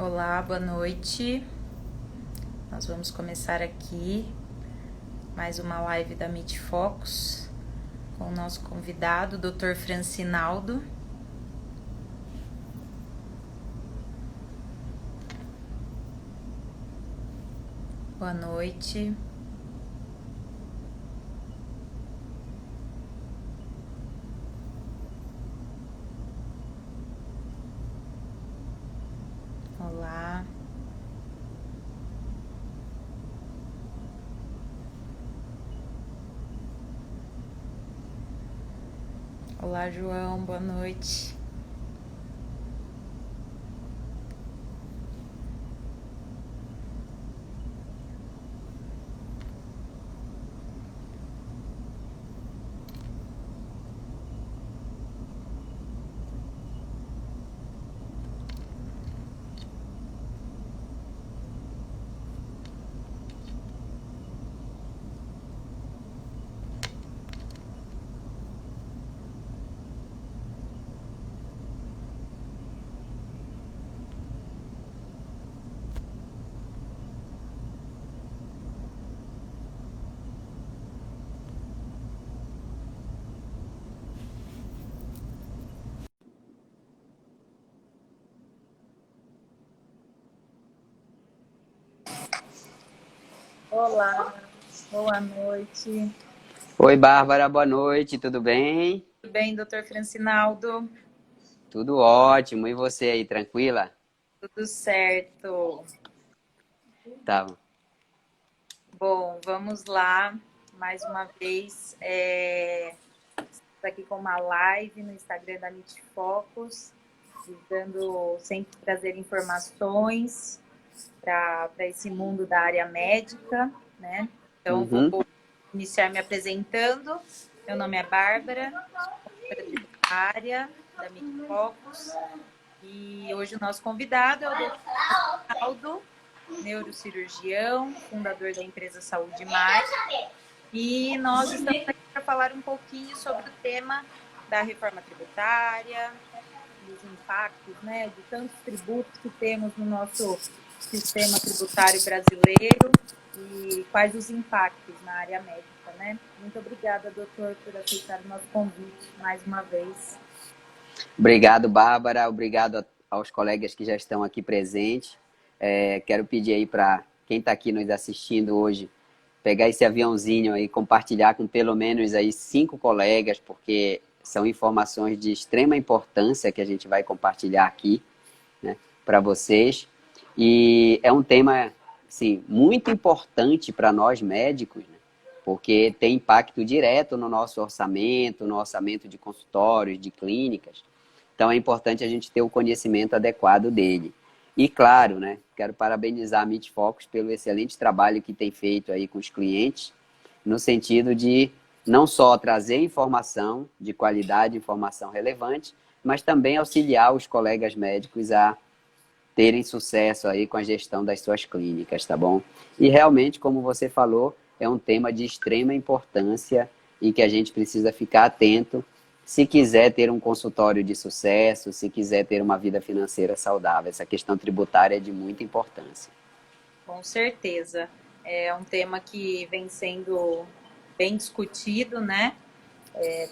Olá, boa noite. Nós vamos começar aqui mais uma live da Meet Focus com o nosso convidado, Dr. Francinaldo. Boa noite. Olá. Olá, João, boa noite. Olá, boa noite. Oi, Bárbara, boa noite, tudo bem? Tudo bem, Dr. Francinaldo? Tudo ótimo, e você aí, tranquila? Tudo certo. Tá. Bom, vamos lá. Mais uma vez, estamos aqui com uma live no Instagram da Meet Focus, visando sempre trazer informações para esse mundo da área médica, né? Então, vou Uhum. iniciar me apresentando. Meu nome é Bárbara, tributária da Meet Focus, e hoje o nosso convidado é o Dr. Aldo, neurocirurgião, fundador da empresa Saúde Mais. E nós estamos aqui para falar um pouquinho sobre o tema da reforma tributária, dos impactos, né, de tantos tributos que temos no nosso sistema tributário brasileiro e quais os impactos na área médica, né? Muito obrigada, doutor, por aceitar o nosso convite mais uma vez. Obrigado, Bárbara, obrigado aos colegas que já estão aqui presentes. Quero pedir aí para quem está aqui nos assistindo hoje, pegar esse aviãozinho aí, compartilhar com pelo menos aí 5 colegas, porque são informações de extrema importância que a gente vai compartilhar aqui, né, para vocês. E é um tema, assim, muito importante para nós médicos, né, porque tem impacto direto no orçamento de consultórios, de clínicas. Então é importante a gente ter o conhecimento adequado dele. E claro, né, quero parabenizar a Meet Focus pelo excelente trabalho que tem feito aí com os clientes, no sentido de não só trazer informação de qualidade, informação relevante, mas também auxiliar os colegas médicos a terem sucesso aí com a gestão das suas clínicas, tá bom? E realmente, como você falou, é um tema de extrema importância e que a gente precisa ficar atento se quiser ter um consultório de sucesso, se quiser ter uma vida financeira saudável. Essa questão tributária é de muita importância. Com certeza. É um tema que vem sendo bem discutido, né?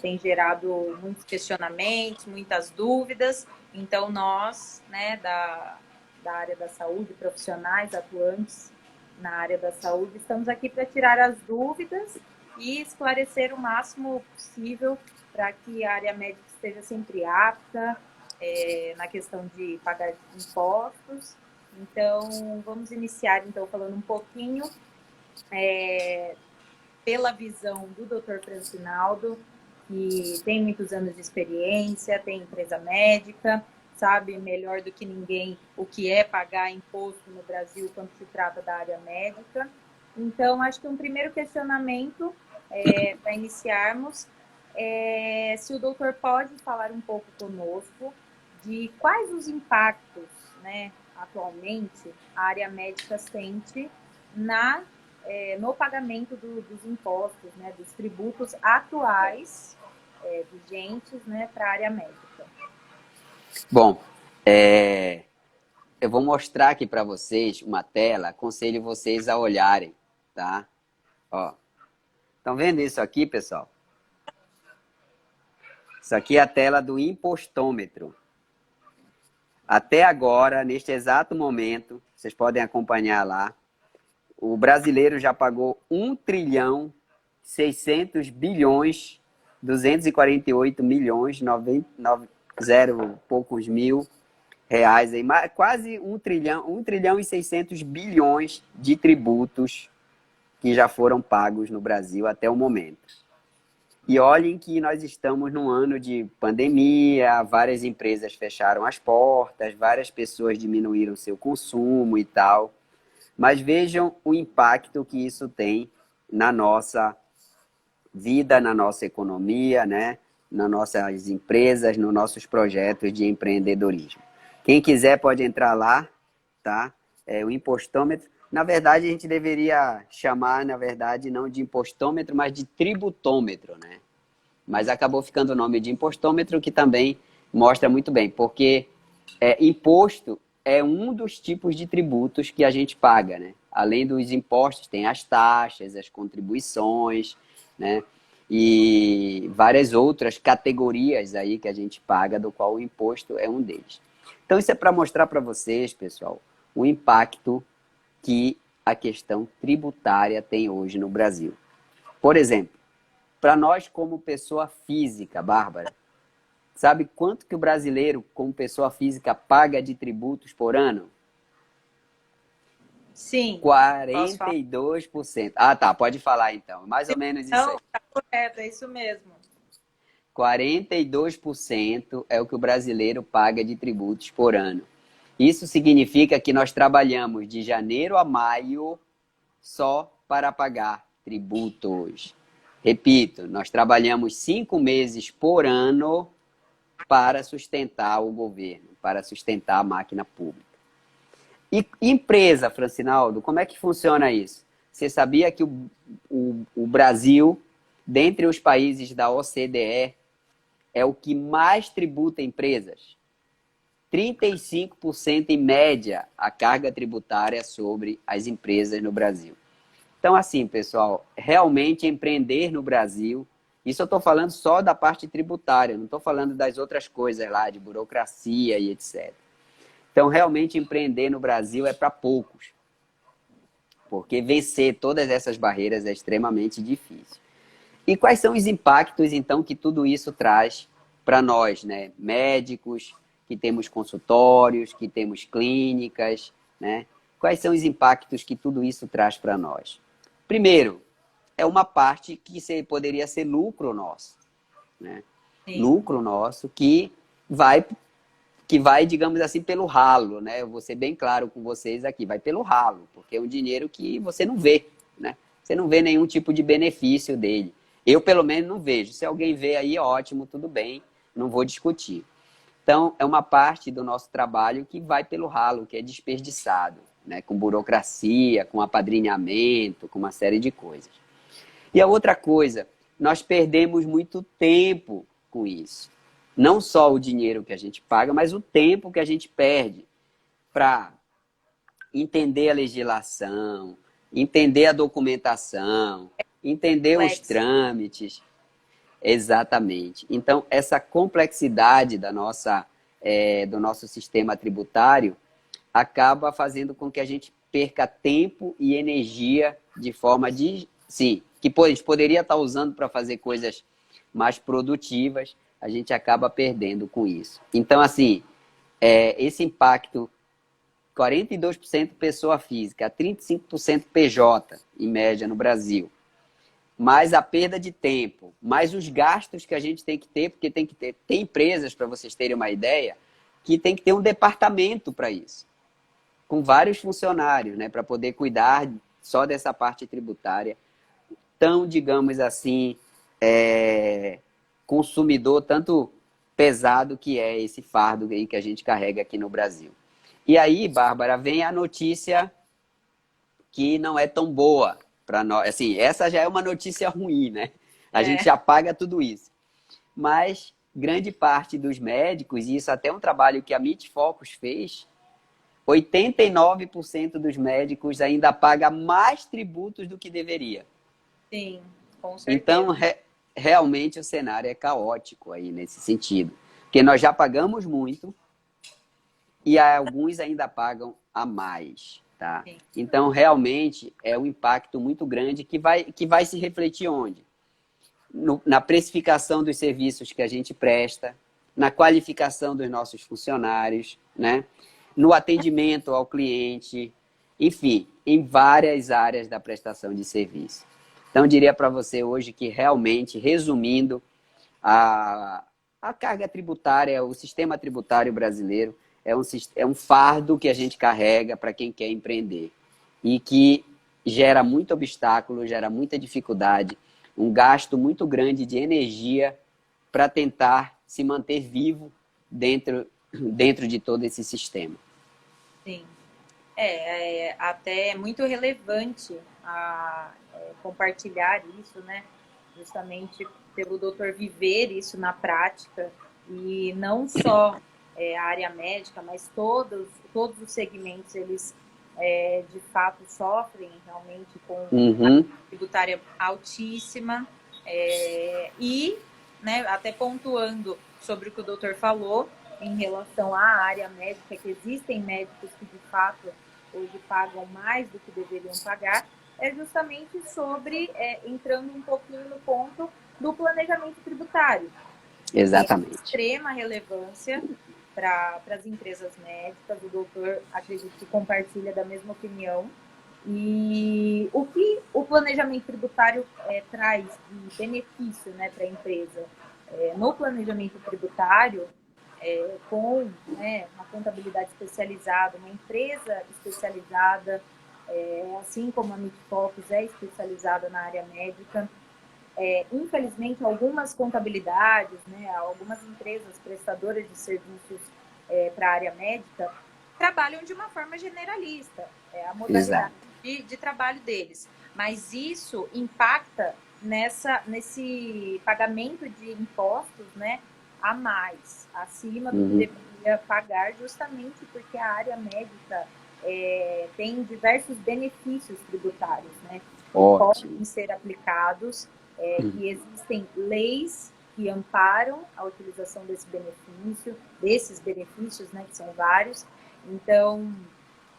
Tem gerado muitos questionamentos, muitas dúvidas. Então, nós, né, da área da saúde, profissionais atuantes na área da saúde, estamos aqui para tirar as dúvidas e esclarecer o máximo possível para que a área médica esteja sempre apta na questão de pagar impostos. Então, vamos iniciar, então, falando um pouquinho pela visão do Dr. Francinaldo, que tem muitos anos de experiência, tem empresa médica, sabe melhor do que ninguém o que é pagar imposto no Brasil quando se trata da área médica. Então, acho que um primeiro questionamento para iniciarmos é se o doutor pode falar um pouco conosco de quais os impactos, né, atualmente a área médica sente no pagamento dos impostos, né, dos tributos atuais vigentes, né, para a área médica. Bom, eu vou mostrar aqui para vocês uma tela, aconselho vocês a olharem, tá? Ó, estão vendo isso aqui, pessoal? Isso aqui é a tela do impostômetro. Até agora, neste exato momento, vocês podem acompanhar lá, o brasileiro já pagou 1.600.248.000.000, 90 poucos mil reais, aí, quase 1.600.000.000.000 de tributos que já foram pagos no Brasil até o momento. E olhem que nós estamos num ano de pandemia, várias empresas fecharam as portas, várias pessoas diminuíram seu consumo e tal. Mas vejam o impacto que isso tem na nossa vida, na nossa economia, né? Nas nossas empresas, nos nossos projetos de empreendedorismo. Quem quiser pode entrar lá, tá? É o impostômetro. Na verdade, a gente deveria chamar, na verdade, não de impostômetro, mas de tributômetro, né? Mas acabou ficando o nome de impostômetro, que também mostra muito bem, porque imposto é um dos tipos de tributos que a gente paga, né? Além dos impostos, tem as taxas, as contribuições, né? E várias outras categorias aí que a gente paga, do qual o imposto é um deles. Então, isso é para mostrar para vocês, pessoal, o impacto que a questão tributária tem hoje no Brasil. Por exemplo, para nós como pessoa física, Bárbara, sabe quanto que o brasileiro, como pessoa física, paga de tributos por ano? Sim, posso falar? 42%. Ah, tá, pode falar então. Mais ou menos isso aí. Não, tá correto, é isso mesmo. 42% é o que o brasileiro paga de tributos por ano. Isso significa que nós trabalhamos de janeiro a maio só para pagar tributos. Repito, nós trabalhamos 5 meses por ano para sustentar o governo, para sustentar a máquina pública. E empresa, Francinaldo, como é que funciona isso? Você sabia que o Brasil, dentre os países da OCDE, é o que mais tributa empresas? 35% em média a carga tributária sobre as empresas no Brasil. Então, assim, pessoal, realmente empreender no Brasil, isso eu estou falando só da parte tributária, não estou falando das outras coisas lá, de burocracia e etc. Então, realmente empreender no Brasil é para poucos, porque vencer todas essas barreiras é extremamente difícil. E quais são os impactos, então, que tudo isso traz para nós, né? Médicos, que temos consultórios, que temos clínicas, né? Quais são os impactos que tudo isso traz para nós? Primeiro, é uma parte que poderia ser lucro nosso, né? Sim. Lucro nosso que vai, digamos assim, pelo ralo, né? Eu vou ser bem claro com vocês aqui, vai pelo ralo, porque é um dinheiro que você não vê, né? Você não vê nenhum tipo de benefício dele. Eu, pelo menos, não vejo. Se alguém vê aí, ótimo, tudo bem, não vou discutir. Então, é uma parte do nosso trabalho que vai pelo ralo, que é desperdiçado, né? Com burocracia, com apadrinhamento, com uma série de coisas. E a outra coisa, nós perdemos muito tempo com isso. Não só o dinheiro que a gente paga, mas o tempo que a gente perde para entender a legislação, entender a documentação, entender os trâmites. Exatamente. Então, essa complexidade do nosso sistema tributário acaba fazendo com que a gente perca tempo e energia de forma de... Sim, que a gente poderia estar usando para fazer coisas mais produtivas, a gente acaba perdendo com isso. Então, assim, esse impacto, 42% pessoa física, 35% PJ, em média, no Brasil. Mais a perda de tempo, mais os gastos que a gente tem que ter, porque tem empresas, para vocês terem uma ideia, que tem que ter um departamento para isso, com vários funcionários, né, para poder cuidar só dessa parte tributária, tão, digamos assim, consumidor, tanto pesado que é esse fardo aí que a gente carrega aqui no Brasil. E aí, Bárbara, vem a notícia que não é tão boa para nós. Assim, essa já é uma notícia ruim, né? A gente já paga tudo isso. Mas grande parte dos médicos, e isso até é um trabalho que a MIT Focus fez, 89% dos médicos ainda paga mais tributos do que deveria. Sim, com certeza. Então, realmente o cenário é caótico aí nesse sentido. Porque nós já pagamos muito e alguns ainda pagam a mais, tá? Sim. Então, realmente, é um impacto muito grande que vai se refletir onde? Na precificação dos serviços que a gente presta, na qualificação dos nossos funcionários, né? No atendimento ao cliente, enfim, em várias áreas da prestação de serviço. Então, eu diria para você hoje que realmente, resumindo, a carga tributária, o sistema tributário brasileiro é um fardo que a gente carrega para quem quer empreender e que gera muito obstáculo, gera muita dificuldade, um gasto muito grande de energia para tentar se manter vivo dentro de todo esse sistema. Sim. Até muito relevante compartilhar isso, né? Justamente pelo doutor viver isso na prática e não só a área médica, mas todos os segmentos, eles de fato sofrem realmente com Uhum. tributária altíssima e, né, até pontuando sobre o que o doutor falou em relação à área médica, que existem médicos que de fato hoje pagam mais do que deveriam pagar, é justamente sobre, entrando um pouquinho no ponto do planejamento tributário. Exatamente. Tem extrema relevância para as empresas médicas, o doutor acredito que compartilha da mesma opinião. E o que o planejamento tributário traz de benefício, né, para a empresa? No planejamento tributário, com, né, uma contabilidade especializada, uma empresa especializada, assim como a Mitfocus é especializada na área médica, infelizmente, algumas contabilidades, né, algumas empresas prestadoras de serviços para a área médica trabalham de uma forma generalista, a modalidade de trabalho deles. Mas isso impacta nesse pagamento de impostos, né, a mais, acima do que deveria pagar, justamente porque a área médica tem diversos benefícios tributários, né, que podem ser aplicados, que existem leis que amparam a utilização desses benefícios, né, que são vários. Então,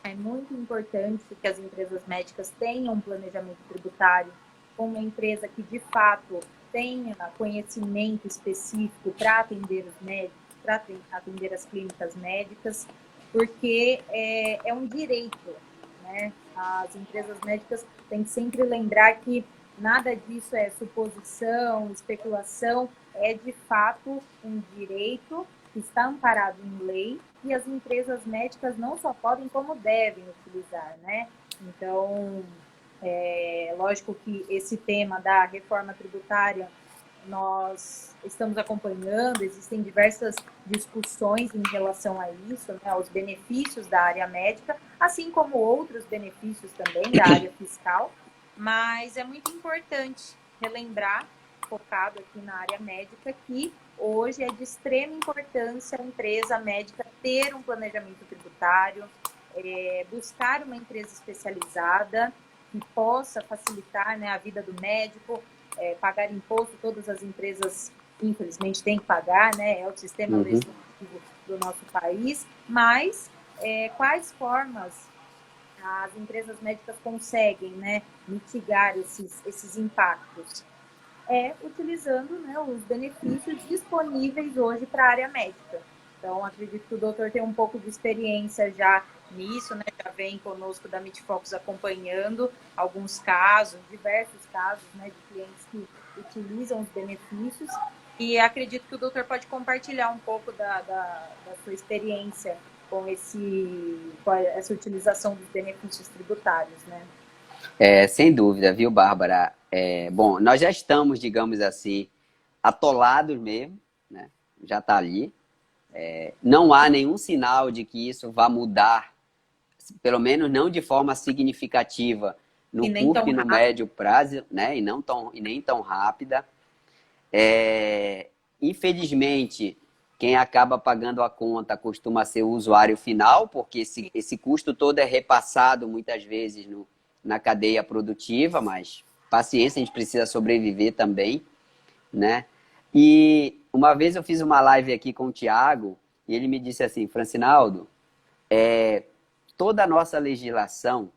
é muito importante que as empresas médicas tenham um planejamento tributário com uma empresa que, de fato, tenha conhecimento específico para atender os médicos, para atender as clínicas médicas, porque é um direito, né? As empresas médicas têm que sempre lembrar que nada disso é suposição, especulação, é de fato um direito que está amparado em lei e as empresas médicas não só podem, como devem utilizar, né? Então, lógico que esse tema da reforma tributária nós estamos acompanhando, existem diversas discussões em relação a isso, né, aos benefícios da área médica, assim como outros benefícios também da área fiscal, mas é muito importante relembrar, focado aqui na área médica, que hoje é de extrema importância a empresa médica ter um planejamento tributário, buscar uma empresa especializada que possa facilitar, né, a vida do médico, pagar imposto. Todas as empresas, infelizmente, têm que pagar, né, é o sistema legislativo do nosso país, mas quais formas as empresas médicas conseguem, né, mitigar esses impactos? Utilizando, né, os benefícios disponíveis hoje para a área médica. Então, acredito que o doutor tem um pouco de experiência já nisso, né? Já vem conosco da Mitfocus acompanhando alguns casos, diversos casos, né, de clientes que utilizam os benefícios. E acredito que o doutor pode compartilhar um pouco da sua experiência com essa utilização dos benefícios tributários, né? Sem dúvida, viu, Bárbara? Bom, nós já estamos, digamos assim, atolados mesmo, né? Já está ali. Não há nenhum sinal de que isso vá mudar, pelo menos não de forma significativa, no curto e no médio prazo, né? E nem tão rápida. Infelizmente, quem acaba pagando a conta costuma ser o usuário final, porque esse custo todo é repassado muitas vezes na cadeia produtiva, mas paciência, a gente precisa sobreviver também, né? E uma vez eu fiz uma live aqui com o Thiago e ele me disse assim, Francinaldo, toda a nossa legislação,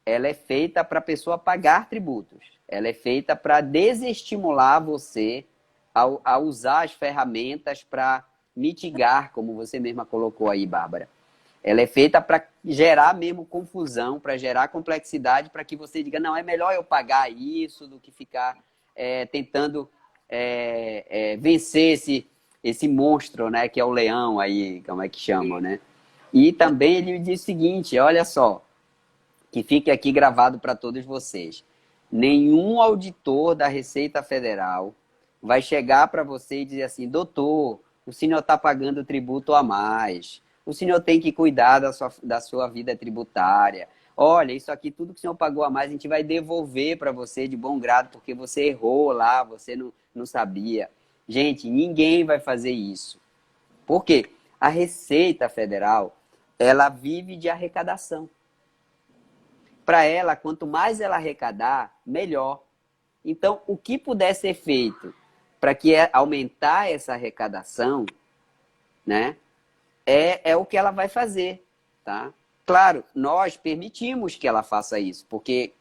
ela é feita para a pessoa pagar tributos. Ela é feita para desestimular você a usar as ferramentas para mitigar, como você mesma colocou aí, Bárbara. Ela é feita para gerar mesmo confusão, para gerar complexidade, para que você diga, não, é melhor eu pagar isso do que ficar tentando vencer esse monstro, né, que é o leão aí, como é que chama, né? E também ele diz o seguinte, olha só, que fique aqui gravado para todos vocês. Nenhum auditor da Receita Federal vai chegar para você e dizer assim, doutor, o senhor está pagando tributo a mais, o senhor tem que cuidar da sua vida tributária. Olha, isso aqui, tudo que o senhor pagou a mais, a gente vai devolver para você de bom grado, porque você errou lá, você não sabia. Gente, ninguém vai fazer isso. Por quê? A Receita Federal, ela vive de arrecadação. Para ela, quanto mais ela arrecadar, melhor. Então, o que puder ser feito para que aumentar essa arrecadação, né, é o que ela vai fazer, tá? Claro, nós permitimos que ela faça isso, porque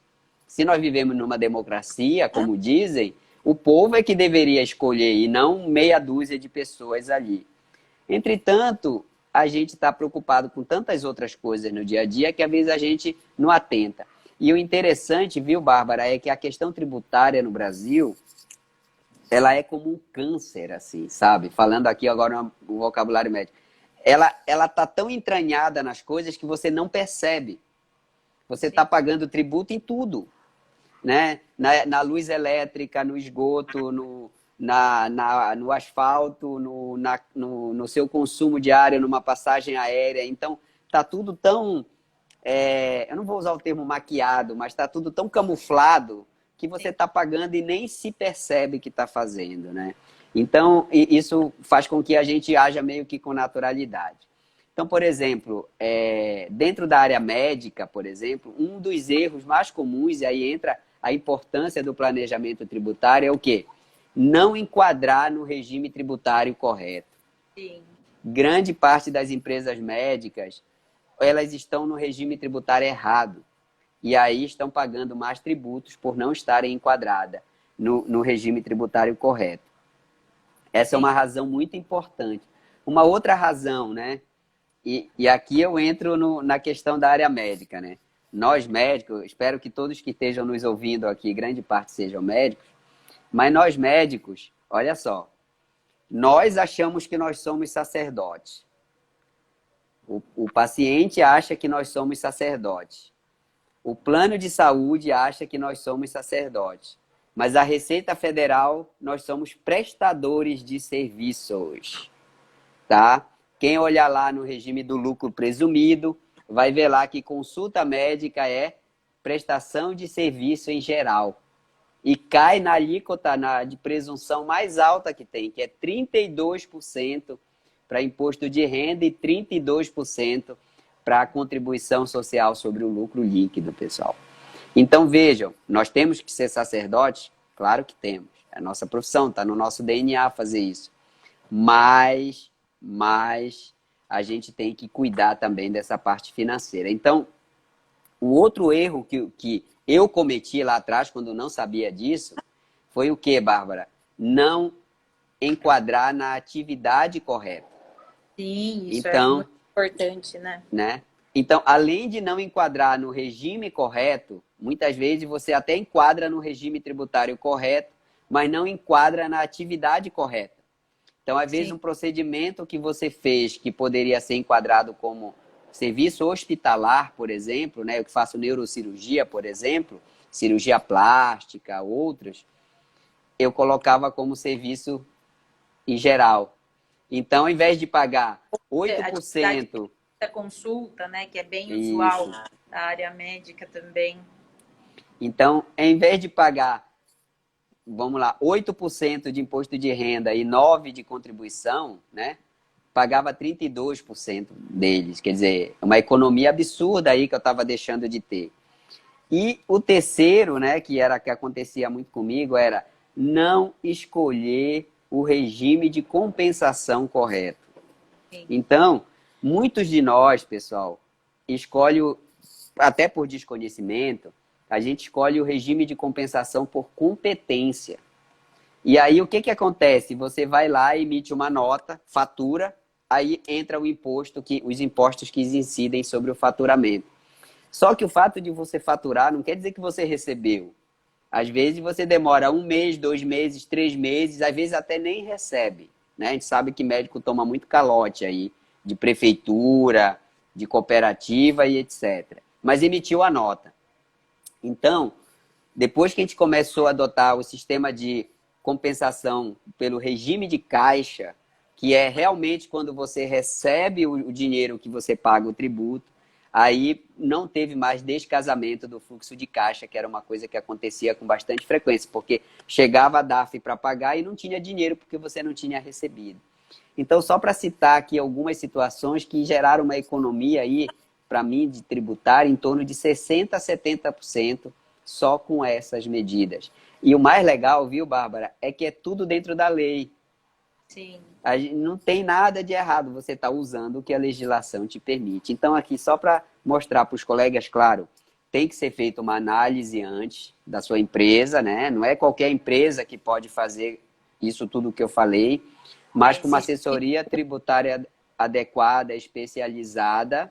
se nós vivemos numa democracia, como dizem, o povo é que deveria escolher e não meia dúzia de pessoas ali. Entretanto, a gente está preocupado com tantas outras coisas no dia a dia que às vezes a gente não atenta. E o interessante, viu, Bárbara, é que a questão tributária no Brasil, ela é como um câncer, assim, sabe? Falando aqui agora no vocabulário médico. Ela tá tão entranhada nas coisas que você não percebe. Você está pagando tributo em tudo, né? Na luz elétrica, no esgoto, no asfalto, no seu consumo diário, numa passagem aérea. Então, tá tudo tão... eu não vou usar o termo maquiado, mas está tudo tão camuflado que você está pagando e nem se percebe que está fazendo, né? Então, isso faz com que a gente haja meio que com naturalidade. Então, por exemplo, dentro da área médica, por exemplo, um dos erros mais comuns, e aí entra a importância do planejamento tributário, é o quê? Não enquadrar no regime tributário correto. Sim. Grande parte das empresas médicas, elas estão no regime tributário errado. E aí estão pagando mais tributos por não estarem enquadradas no regime tributário correto. Essa é uma razão muito importante. Uma outra razão, né? E aqui eu entro na questão da área médica, né? Nós médicos, espero que todos que estejam nos ouvindo aqui, grande parte sejam médicos, mas nós médicos, olha só, nós achamos que nós somos sacerdotes. O paciente acha que nós somos sacerdotes. O plano de saúde acha que nós somos sacerdotes. Mas a Receita Federal, nós somos prestadores de serviços. Tá? Quem olhar lá no regime do lucro presumido, vai ver lá que consulta médica é prestação de serviço em geral. E cai na alíquota de presunção mais alta que tem, que é 32% para imposto de renda e 32% para a contribuição social sobre o lucro líquido, pessoal. Então, vejam, nós temos que ser sacerdotes? Claro que temos. É a nossa profissão, está no nosso DNA fazer isso. Mas a gente tem que cuidar também dessa parte financeira. Então, o outro erro que eu cometi lá atrás, quando não sabia disso, foi o quê, Bárbara? Não enquadrar na atividade correta. Sim, isso é muito importante, né? Então, além de não enquadrar no regime correto, muitas vezes você até enquadra no regime tributário correto, mas não enquadra na atividade correta. Então, às vezes, um procedimento que você fez que poderia ser enquadrado como serviço hospitalar, por exemplo, né? Eu que faço neurocirurgia, por exemplo, cirurgia plástica, outras, eu colocava como serviço em geral. Então, ao invés de pagar 8%... A consulta, né? Que é bem usual da área médica também. Então, ao invés de pagar, vamos lá, 8% de imposto de renda e 9% de contribuição, né? pagava 32% deles. Quer dizer, uma economia absurda aí que eu estava deixando de ter. E o terceiro, né, que era que acontecia muito comigo, era não escolher o regime de compensação correto. Sim. Então, muitos de nós, pessoal, escolhe, até por desconhecimento, a gente escolhe o regime de compensação por competência. E aí, o que que acontece? Você vai lá, emite uma nota, fatura, aí entra o imposto, os impostos que incidem sobre o faturamento. Só que o fato de você faturar não quer dizer que você recebeu. Às vezes você demora 1 mês, 2 meses, 3 meses, às vezes até nem recebe. Né? A gente sabe que médico toma muito calote aí, de prefeitura, de cooperativa e etc. Mas emitiu a nota. Então, depois que a gente começou a adotar o sistema de compensação pelo regime de caixa, que é realmente quando você recebe o dinheiro que você paga o tributo, aí não teve mais descasamento do fluxo de caixa, que era uma coisa que acontecia com bastante frequência, porque chegava a DARF para pagar e não tinha dinheiro porque você não tinha recebido. Então, só para citar aqui algumas situações que geraram uma economia aí, para mim, de tributária, em torno de 60% a 70% só com essas medidas. E o mais legal, viu, Bárbara, é que é tudo dentro da lei. Sim. Não tem nada de errado você estar usando o que a legislação te permite. Então, aqui, só para mostrar para os colegas, claro, tem que ser feita uma análise antes da sua empresa, né? Não é qualquer empresa que pode fazer isso tudo que eu falei, mas com uma assessoria tributária adequada, especializada,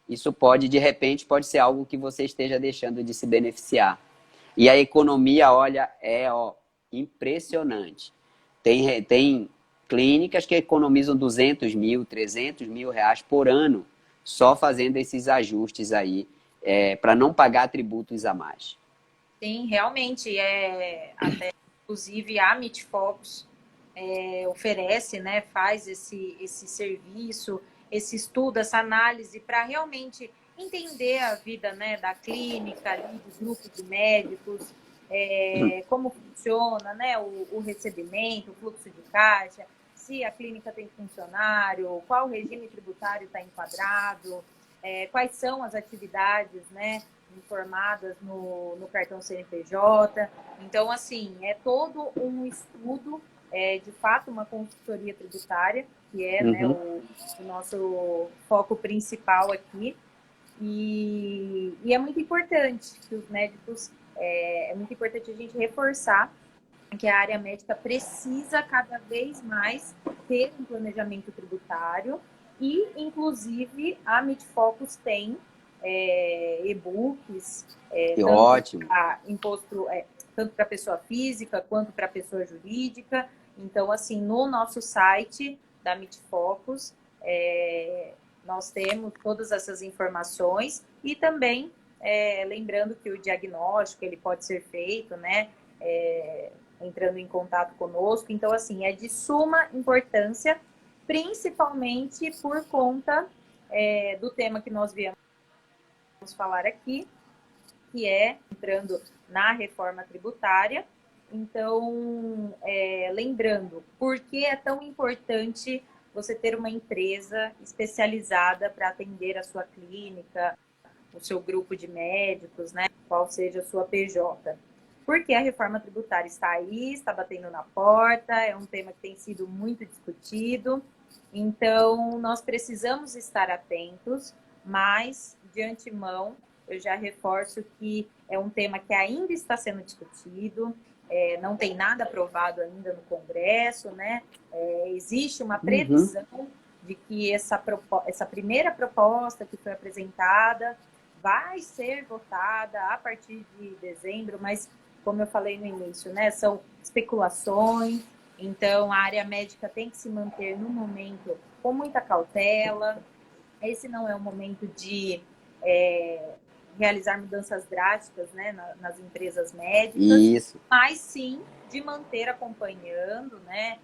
isso pode, de repente, pode ser algo que você esteja deixando de se beneficiar. E a economia, olha, impressionante. Tem clínicas que economizam 200 mil, 300 mil reais por ano só fazendo esses ajustes aí, para não pagar tributos a mais. Sim, realmente, até, inclusive, a Mitfocus oferece, né, faz esse serviço, esse estudo, essa análise para realmente entender a vida, né, da clínica, ali, do grupo de médicos, como funciona, né, o recebimento, o fluxo de caixa, se a clínica tem funcionário, qual regime tributário está enquadrado, quais são as atividades, né, informadas no cartão CNPJ. Então, assim, é todo um estudo, de fato, uma consultoria tributária, que é, né, o nosso foco principal aqui. E é muito importante que os médicos, é muito importante a gente reforçar que a área médica precisa cada vez mais ter um planejamento tributário e, inclusive, a Mitfocus tem e-books, Ótimo. tanto para pessoa física quanto para pessoa jurídica. Então, assim, no nosso site da Mitfocus, nós temos todas essas informações e também lembrando que o diagnóstico ele pode ser feito, né, entrando em contato conosco. Então, assim, é de suma importância, principalmente por conta do tema que nós viemos falar aqui, que é entrando na reforma tributária. Então, lembrando, por que é tão importante você ter uma empresa especializada para atender a sua clínica, o seu grupo de médicos, né? Qual seja a sua PJ. Porque a reforma tributária está aí, está batendo na porta, é um tema que tem sido muito discutido. Então, nós precisamos estar atentos, mas, de antemão, eu já reforço que é um tema que ainda está sendo discutido, não tem nada aprovado ainda no Congresso, né? Existe uma previsão de que essa primeira proposta que foi apresentada vai ser votada a partir de dezembro, mas, como eu falei no início, né, são especulações, então a área médica tem que se manter no momento com muita cautela. Esse não é o momento de realizar mudanças drásticas, né, nas empresas médicas, Isso. mas sim de manter acompanhando, né,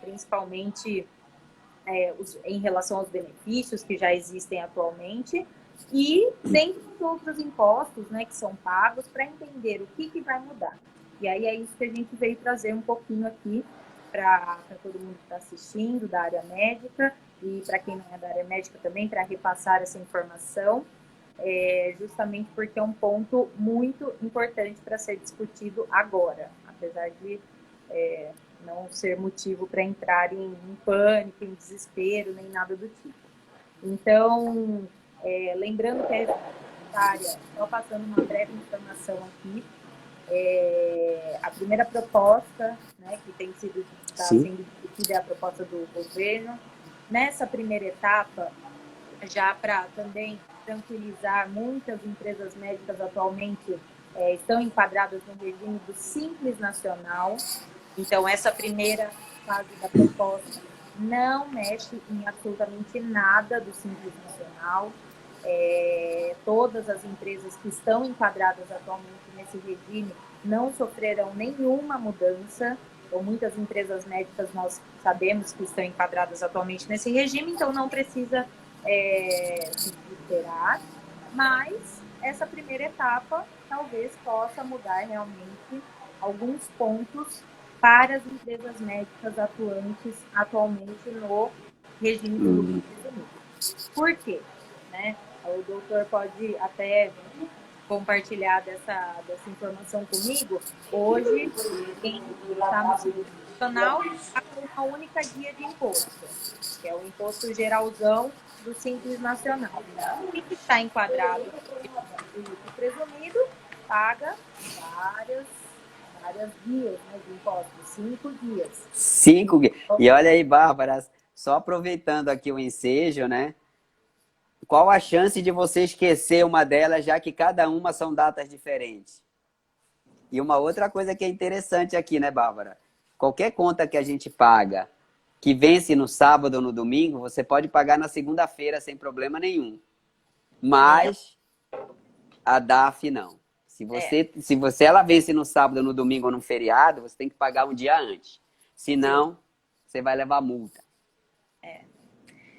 principalmente em relação aos benefícios que já existem atualmente e dentre os outros impostos, né, que são pagos, para entender o que vai mudar. E aí é isso que a gente veio trazer um pouquinho aqui para todo mundo que está assistindo da área médica e para quem não é da área médica também, para repassar essa informação, justamente porque é um ponto muito importante para ser discutido agora, apesar de não ser motivo para entrar em pânico, em desespero, nem nada do tipo. Então, lembrando que é área, só passando uma breve informação aqui, a primeira proposta, né, que está sendo discutida é a proposta do governo. Nessa primeira etapa, já para também tranquilizar, muitas empresas médicas atualmente estão enquadradas no regime do Simples Nacional. Então, essa primeira fase da proposta não mexe em absolutamente nada do Simples Nacional. Todas as empresas que estão enquadradas atualmente nesse regime não sofrerão nenhuma mudança. Então, muitas empresas médicas nós sabemos que estão enquadradas atualmente nesse regime, então não precisa se esperar. Mas essa primeira etapa talvez possa mudar realmente alguns pontos para as empresas médicas atuantes atualmente no regime do lucro presumido. Por quê? Né? O doutor pode até compartilhar dessa informação comigo. Hoje, quem está no Simples Nacional está com uma única guia de imposto, que é o imposto geralzão do Simples Nacional. Quem está enquadrado no lucro presumido paga várias guias, né, de impostos, 5 guias. 5 guias. E olha aí, Bárbara, só aproveitando aqui o ensejo, né? Qual a chance de você esquecer uma delas, já que cada uma são datas diferentes? E uma outra coisa que é interessante aqui, né, Bárbara? Qualquer conta que a gente paga, que vence no sábado ou no domingo, você pode pagar na segunda-feira sem problema nenhum. Mas a DAF não. Se ela vence no sábado, no domingo ou no feriado, você tem que pagar um dia antes. Senão, você vai levar multa.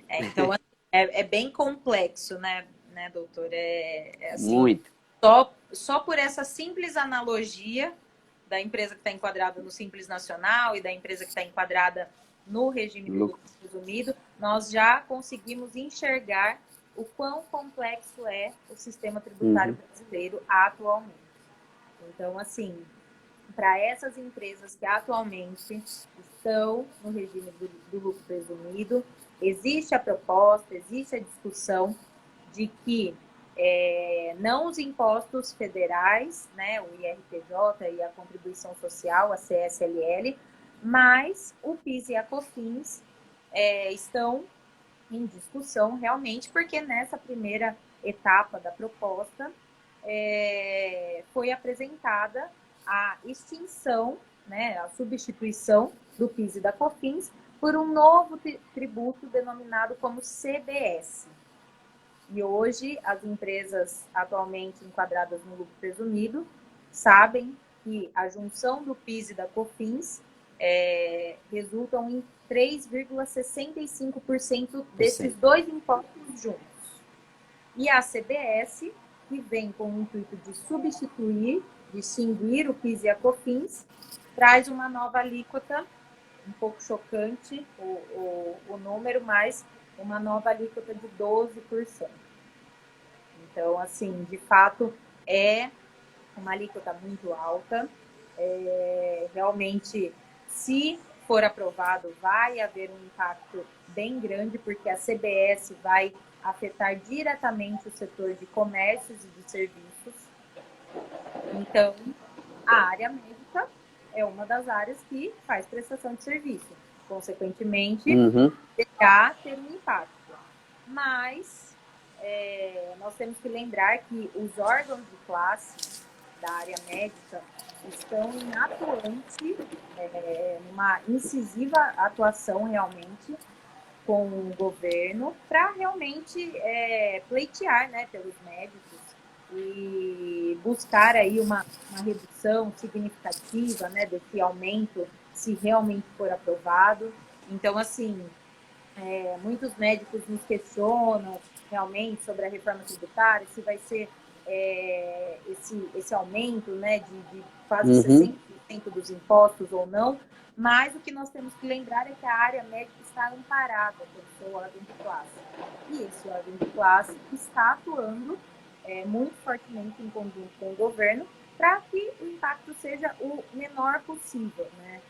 Então, é bem complexo, né, doutor? Assim, muito. Só por essa simples analogia da empresa que está enquadrada no Simples Nacional e da empresa que está enquadrada no regime do lucro presumido, nós já conseguimos enxergar o quão complexo é o sistema tributário brasileiro atualmente. Então, assim, para essas empresas que atualmente estão no regime do lucro presumido, existe a proposta, existe a discussão de que não os impostos federais, né, o IRPJ e a contribuição social, a CSLL, mas o PIS e a COFINS estão em discussão realmente, porque nessa primeira etapa da proposta foi apresentada a extinção, né, a substituição do PIS e da COFINS por um novo tributo denominado como CBS. E hoje as empresas atualmente enquadradas no lucro presumido sabem que a junção do PIS e da COFINS resultam em 3,65% desses dois impostos juntos. E a CBS, que vem com o intuito de substituir, de extinguir o PIS e a COFINS, traz uma nova alíquota, um pouco chocante o número, mas uma nova alíquota de 12%. Então, assim, de fato, é uma alíquota muito alta. Realmente, se for aprovado, vai haver um impacto bem grande, porque a CBS vai afetar diretamente o setor de comércios e de serviços. Então, a área médica é uma das áreas que faz prestação de serviço. Consequentemente, deverá ter um impacto. Mas nós temos que lembrar que os órgãos de classe da área médica estão em atuante, numa incisiva atuação realmente com o governo para realmente pleitear, né, pelos médicos e buscar aí uma redução significativa, né, desse aumento, se realmente for aprovado. Então, assim, muitos médicos nos questionam realmente sobre a reforma tributária, se vai ser esse aumento, né, de quase 60% dos impostos ou não, mas o que nós temos que lembrar é que a área médica está amparada pelo seu órgão de classe. E esse órgão de classe está atuando muito fortemente em conjunto com o governo para que o impacto seja o menor possível, né?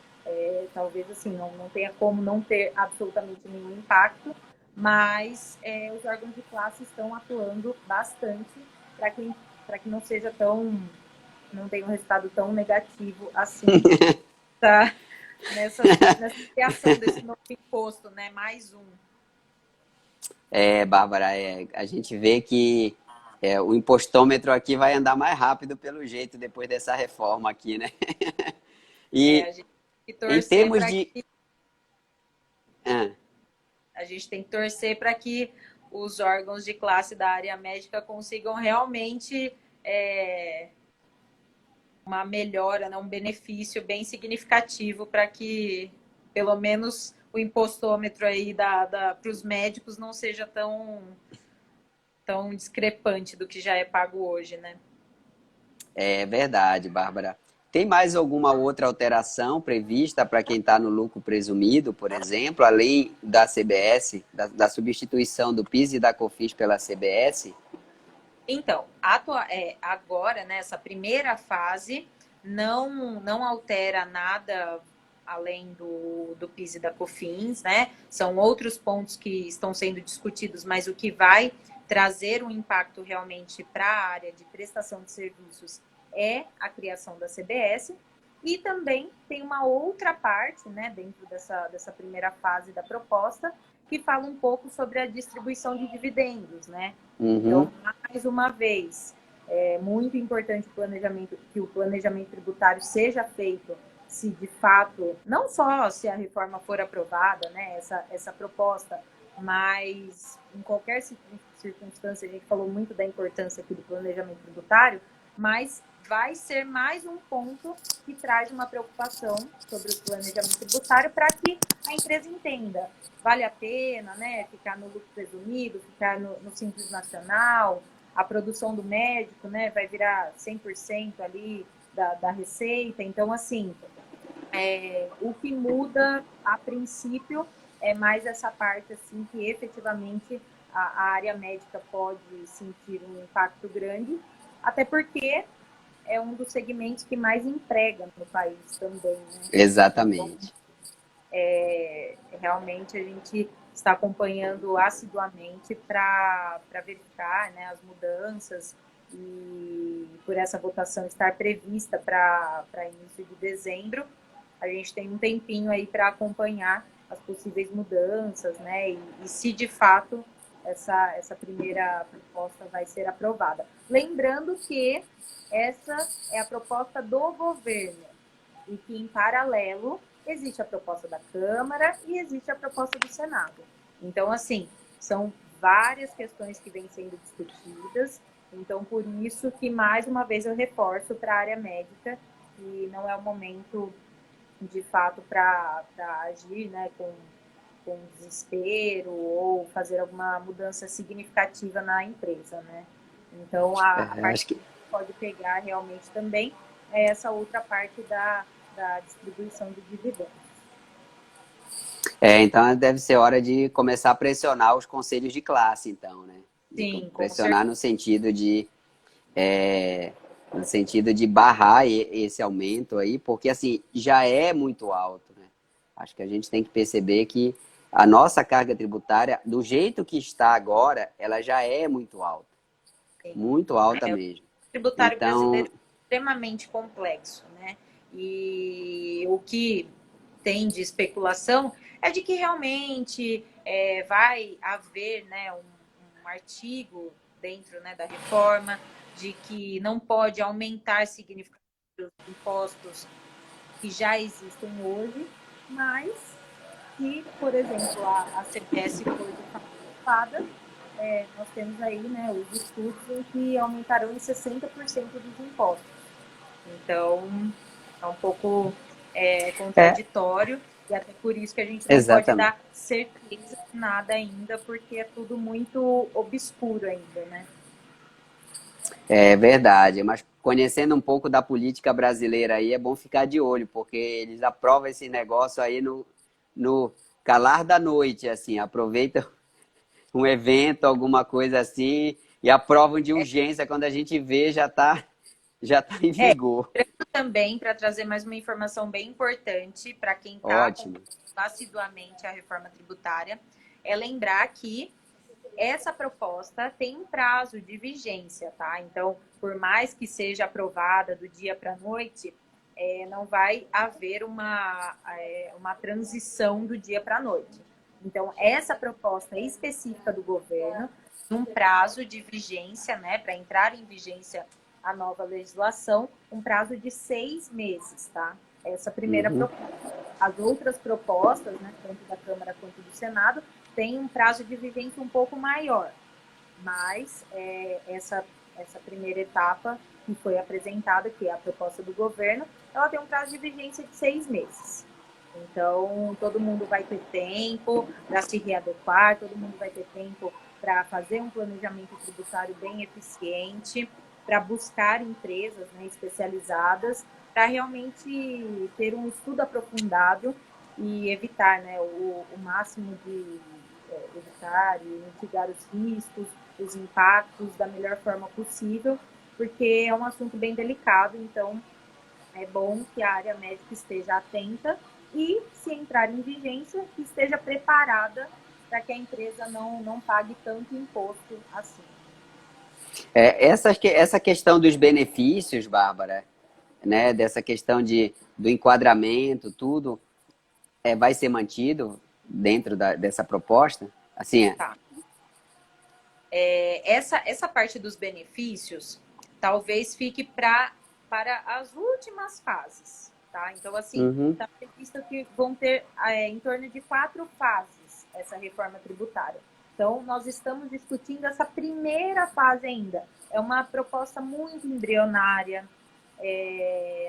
Talvez assim, não tenha como não ter absolutamente nenhum impacto, mas os órgãos de classe estão atuando bastante para que não seja não tenha um resultado tão negativo assim tá, nessa criação desse novo imposto, né? Mais um. Bárbara, a gente vê que o impostômetro aqui vai andar mais rápido pelo jeito depois dessa reforma aqui, né? A E gente tem que em torcer termos para de... que Ah, a gente tem que torcer para que os órgãos de classe da área médica consigam realmente uma melhora, né, um benefício bem significativo para que, pelo menos, o impostômetro aí para os médicos não seja tão discrepante do que já é pago hoje, né? é verdade, Bárbara. Tem mais alguma outra alteração prevista para quem está no lucro presumido, por exemplo, além da CBS, da substituição do PIS e da COFINS pela CBS? Então, agora, nessa primeira fase, não altera nada além do PIS e da COFINS, né? São outros pontos que estão sendo discutidos, mas o que vai trazer um impacto realmente para a área de prestação de serviços é a criação da CBS. E também tem uma outra parte, né, dentro dessa primeira fase da proposta, que fala um pouco sobre a distribuição de dividendos, né? Uhum. Então, mais uma vez, é muito importante que o planejamento tributário seja feito se de fato, não só se a reforma for aprovada, né, essa proposta, mas em qualquer circunstância, a gente falou muito da importância aqui do planejamento tributário, mas vai ser mais um ponto que traz uma preocupação sobre o planejamento tributário para que a empresa entenda, vale a pena, né, ficar no lucro presumido, ficar no Simples Nacional, a produção do médico, né, vai virar 100% ali da receita. Então, assim, o que muda a princípio é mais essa parte assim que efetivamente a área médica pode sentir um impacto grande, até porque é um dos segmentos que mais emprega no país também, né? Então, Exatamente. realmente a gente está acompanhando assiduamente para verificar, né, as mudanças e por essa votação estar prevista para início de dezembro, a gente tem um tempinho aí para acompanhar as possíveis mudanças, né, e se de fato essa primeira proposta vai ser aprovada. Lembrando que essa é a proposta do governo e que, em paralelo, existe a proposta da Câmara e existe a proposta do Senado. Então, assim, são várias questões que vêm sendo discutidas. Então, por isso que, mais uma vez, eu reforço para a área médica que não é o momento, de fato, para agir, né, com desespero ou fazer alguma mudança significativa na empresa, né? Então, a parte Acho que que pode pegar realmente também é essa outra parte da distribuição de dividendos. então deve ser hora de começar a pressionar os conselhos de classe, então, né? De Sim, com pressionar certeza. no sentido de barrar esse aumento aí, porque assim já é muito alto, né? Acho que a gente tem que perceber que a nossa carga tributária, do jeito que está agora, ela já é muito alta O mesmo. tributário Então, brasileiro é extremamente complexo, né? E o que tem de especulação é de que realmente vai haver, né, um artigo dentro, né, da reforma de que não pode aumentar significativamente os impostos que já existem hoje, mas se, por exemplo, a CBS for de fato aprovada, nós temos aí, né, os estudos em que aumentarão em 60% dos impostos. Então, é um pouco é, contraditório e até por isso que a gente não pode exatamente. dar certeza de nada ainda, porque é tudo muito obscuro ainda, né? É verdade, mas conhecendo um pouco da política brasileira aí, é bom ficar de olho, porque eles aprovam esse negócio aí no calar da noite, assim, aproveitam um evento, alguma coisa assim, e aprovam de urgência, quando a gente vê, já tá em vigor. Também para trazer mais uma informação bem importante para quem está Ótimo. acompanhando assiduamente a reforma tributária, é lembrar que essa proposta tem um prazo de vigência, tá? Então, por mais que seja aprovada do dia para a noite, não vai haver uma transição do dia para a noite. Então, essa proposta específica do governo, um prazo de vigência, né, para entrar em vigência a nova legislação, um prazo de 6 meses, tá? Essa primeira proposta. As outras propostas, né, tanto da Câmara quanto do Senado, têm um prazo de vigência um pouco maior. Mas essa primeira etapa que foi apresentada, que é a proposta do governo, ela tem um prazo de vigência de 6 meses. Então, todo mundo vai ter tempo para se readequar, todo mundo vai ter tempo para fazer um planejamento tributário bem eficiente, para buscar empresas, né, especializadas, para realmente ter um estudo aprofundado e evitar, né, o máximo de evitar e mitigar os riscos, os impactos da melhor forma possível, porque é um assunto bem delicado, então é bom que a área médica esteja atenta e, se entrar em vigência, que esteja preparada para que a empresa não pague tanto imposto assim. Essa questão dos benefícios, Bárbara, né, dessa questão do enquadramento, tudo, vai ser mantido dentro dessa proposta? Assim, Tá. Essa parte dos benefícios talvez fique para as últimas fases, tá? Então, assim, está previsto que vão ter em torno de 4 fases essa reforma tributária. Então, nós estamos discutindo essa primeira fase ainda. É uma proposta muito embrionária,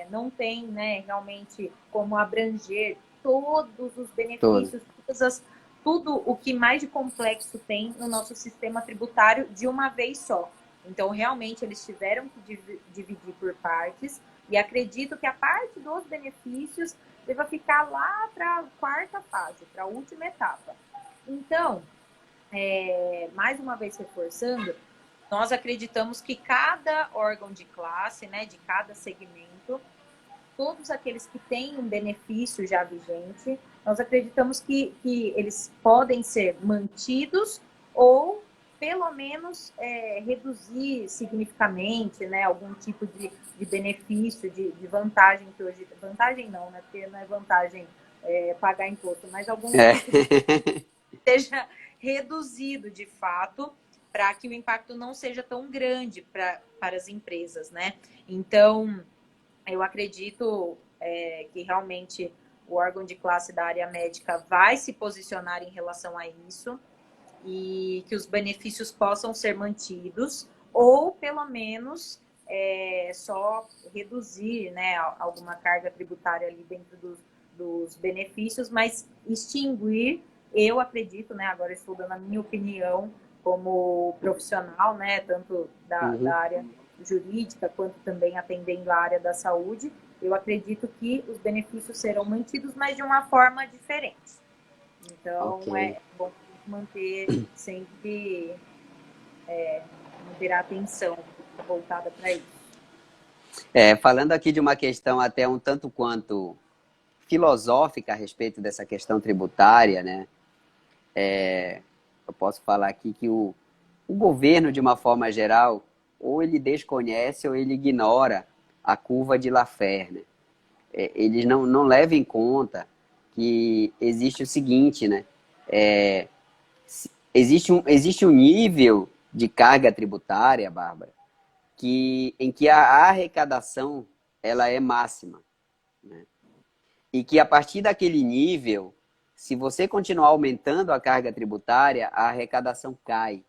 não tem, né, realmente como abranger todos os todo. benefícios, tudo o que mais de complexo tem no nosso sistema tributário de uma vez só. Então, realmente, eles tiveram que dividir por partes e acredito que a parte dos benefícios deva ficar lá para a 4ª fase, para a última etapa. Então, mais uma vez reforçando, nós acreditamos que cada órgão de classe, né, de cada segmento, todos aqueles que têm um benefício já vigente, nós acreditamos que eles podem ser mantidos ou, pelo menos, reduzir significativamente, né, algum tipo de benefício, de vantagem que hoje... Vantagem não, né, porque não é vantagem pagar imposto, mas algum tipo de seja reduzido, de fato, para que o impacto não seja tão grande para as empresas, né? Então, eu acredito que realmente o órgão de classe da área médica vai se posicionar em relação a isso e que os benefícios possam ser mantidos ou, pelo menos, só reduzir, né, alguma carga tributária ali dentro dos benefícios, mas extinguir, eu acredito, né, agora estou dando a minha opinião como profissional, né, tanto da área jurídica, quanto também atendendo a área da saúde, eu acredito que os benefícios serão mantidos, mas de uma forma diferente. Então, é bom manter sempre, manter a atenção voltada para isso. Falando aqui de uma questão até um tanto quanto filosófica a respeito dessa questão tributária, né? Eu posso falar aqui que o governo, de uma forma geral, ou ele desconhece ou ele ignora a curva de Laffer, né? Eles não levam em conta que existe o seguinte, né? Existe um nível de carga tributária, Bárbara, em que a arrecadação ela é máxima, né? E que a partir daquele nível, se você continuar aumentando a carga tributária, a arrecadação cai.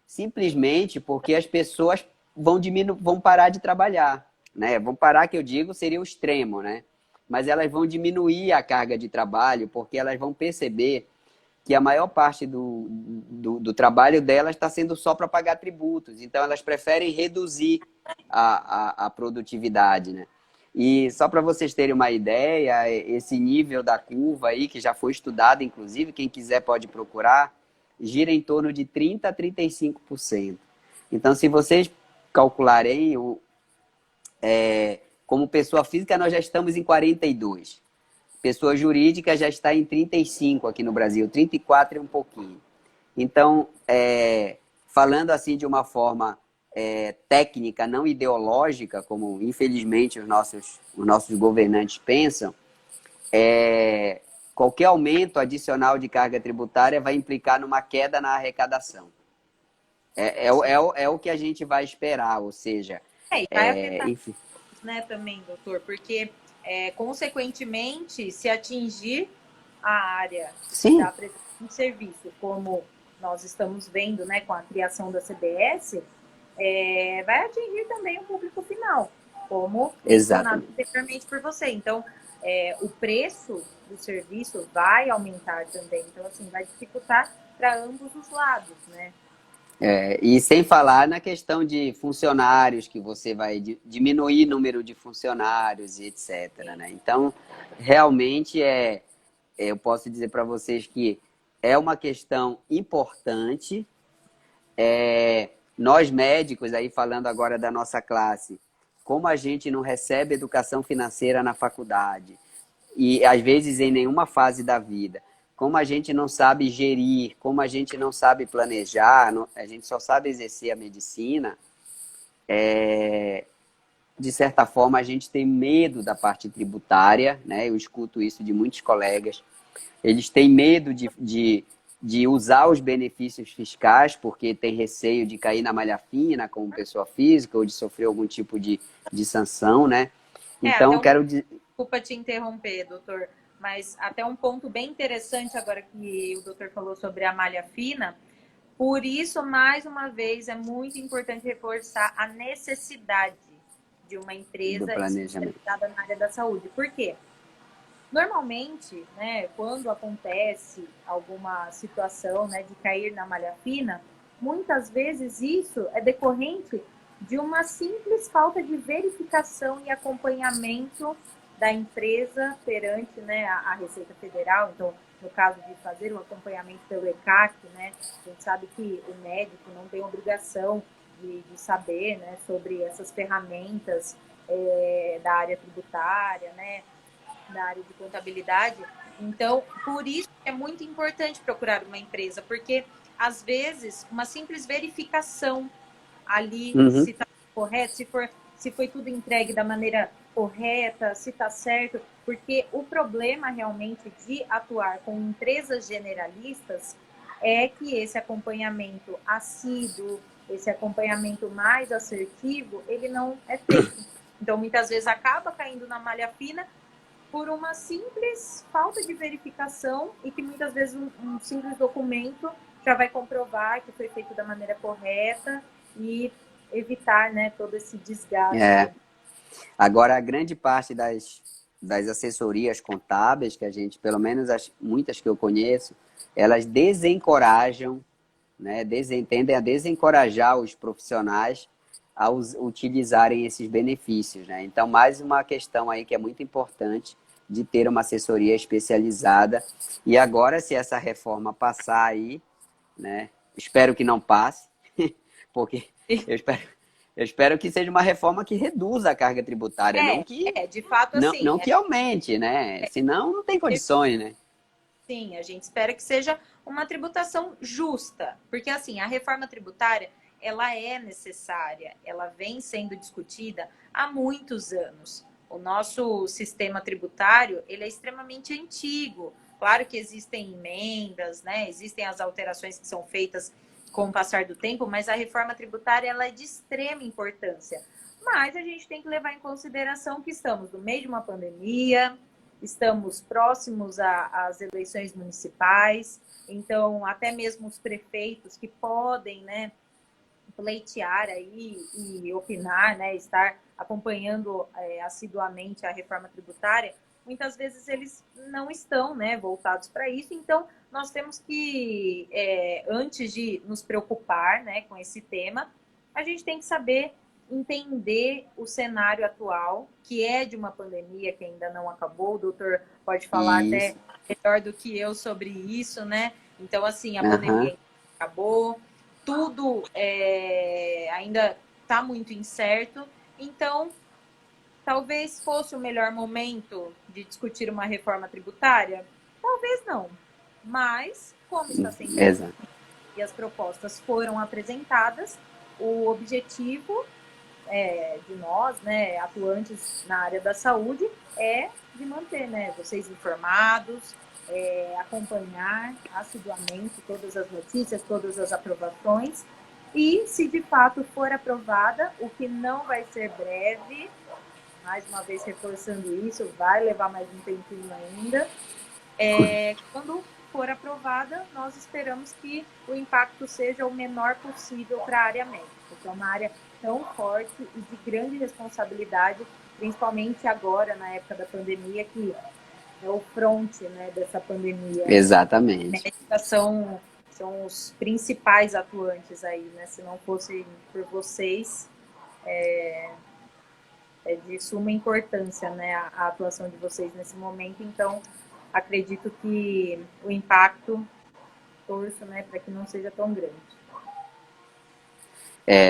Simplesmente porque as pessoas vão parar de trabalhar, né? Vão parar, que eu digo, seria o extremo, né? Mas elas vão diminuir a carga de trabalho porque elas vão perceber que a maior parte do trabalho delas está sendo só para pagar tributos. Então, elas preferem reduzir a produtividade, né? E só para vocês terem uma ideia, esse nível da curva aí, que já foi estudado, inclusive, quem quiser pode procurar, gira em torno de 30% a 35%. Então, se vocês calcularem, como pessoa física, nós já estamos em 42%. Pessoa jurídica já está em 35% aqui no Brasil, 34% e um pouquinho. Então, falando assim de uma forma técnica, não ideológica, como infelizmente os nossos governantes pensam, qualquer aumento adicional de carga tributária vai implicar numa queda na arrecadação. É o que a gente vai esperar, ou seja... E vai afetar, enfim. né, também, doutor, porque, consequentemente, se atingir a área Sim. da prestação de serviço, como nós estamos vendo, né, com a criação da CBS, vai atingir também o público final, como mencionado anteriormente por você. Então, o preço do serviço vai aumentar também. Então, assim, vai dificultar para ambos os lados, né? E sem falar na questão de funcionários, que você vai diminuir o número de funcionários e etc. Né? Então, realmente eu posso dizer para vocês que é uma questão importante. Nós médicos, aí falando agora da nossa classe, como a gente não recebe educação financeira na faculdade, e às vezes em nenhuma fase da vida, como a gente não sabe gerir, como a gente não sabe planejar, a gente só sabe exercer a medicina, de certa forma a gente tem medo da parte tributária, né? Eu escuto isso de muitos colegas. Eles têm medo de usar os benefícios fiscais porque tem receio de cair na malha fina como pessoa física ou de sofrer algum tipo de sanção, né? Então, Desculpa te interromper, doutor, mas até um ponto bem interessante agora que o doutor falou sobre a malha fina. Por isso, mais uma vez, é muito importante reforçar a necessidade de uma empresa especializada na área da saúde. Por quê? Normalmente, né, quando acontece alguma situação, né, de cair na malha fina, muitas vezes isso é decorrente de uma simples falta de verificação e acompanhamento da empresa perante, né, a Receita Federal. Então, no caso de fazer o acompanhamento pelo ECAC, né, a gente sabe que o médico não tem obrigação de saber, né, sobre essas ferramentas da área tributária, né, da área de contabilidade. Então, por isso é muito importante procurar uma empresa, porque às vezes uma simples verificação ali, se está correto, se foi tudo entregue da maneira correta, se está certo, porque o problema realmente de atuar com empresas generalistas é que esse acompanhamento assíduo, esse acompanhamento mais assertivo, ele não é feito. Então, muitas vezes acaba caindo na malha fina por uma simples falta de verificação e que muitas vezes um simples documento já vai comprovar que foi feito da maneira correta e evitar, né, todo esse desgaste. Agora, a grande parte das assessorias contábeis, que a gente, pelo menos muitas que eu conheço, elas desencorajam, né, tendem a desencorajar os profissionais a utilizarem esses benefícios. Né? Então, mais uma questão aí que é muito importante de ter uma assessoria especializada. E agora, se essa reforma passar aí, né, espero que não passe, porque eu espero que seja uma reforma que reduza a carga tributária, não que, de fato, assim, não que aumente, né? Senão não tem condições, né? Sim, a gente espera que seja uma tributação justa, porque assim, a reforma tributária, ela é necessária, ela vem sendo discutida há muitos anos. O nosso sistema tributário, ele é extremamente antigo. Claro que existem emendas, né? Existem as alterações que são feitas com o passar do tempo, mas a reforma tributária, ela é de extrema importância. Mas a gente tem que levar em consideração que estamos no meio de uma pandemia, estamos próximos às eleições municipais, então até mesmo os prefeitos que podem, né, pleitear aí e opinar, né, estar acompanhando assiduamente a reforma tributária, muitas vezes eles não estão, né, voltados para isso. Então, nós temos que, antes de nos preocupar, né, com esse tema, a gente tem que saber entender o cenário atual, que é de uma pandemia que ainda não acabou. O doutor pode falar Isso. até melhor do que eu sobre isso, né? Então, assim, a Aham. pandemia acabou, tudo ainda está muito incerto. Então, talvez fosse o melhor momento de discutir uma reforma tributária? Talvez não. Mas, como está sendo Exato. e as propostas foram apresentadas, o objetivo de nós, né, atuantes na área da saúde, é de manter, né, vocês informados, acompanhar assiduamente todas as notícias, todas as aprovações, e se de fato for aprovada, o que não vai ser breve, mais uma vez reforçando isso, vai levar mais um tempinho ainda. Quando for aprovada, nós esperamos que o impacto seja o menor possível para a área médica, porque é uma área tão forte e de grande responsabilidade, principalmente agora, na época da pandemia, que é o fronte, né, dessa pandemia. Exatamente. Médicas são os principais atuantes aí, né? Se não fosse por vocês, é de suma importância, né, a atuação de vocês nesse momento. Então, acredito que o impacto, torço, né, para que não seja tão grande.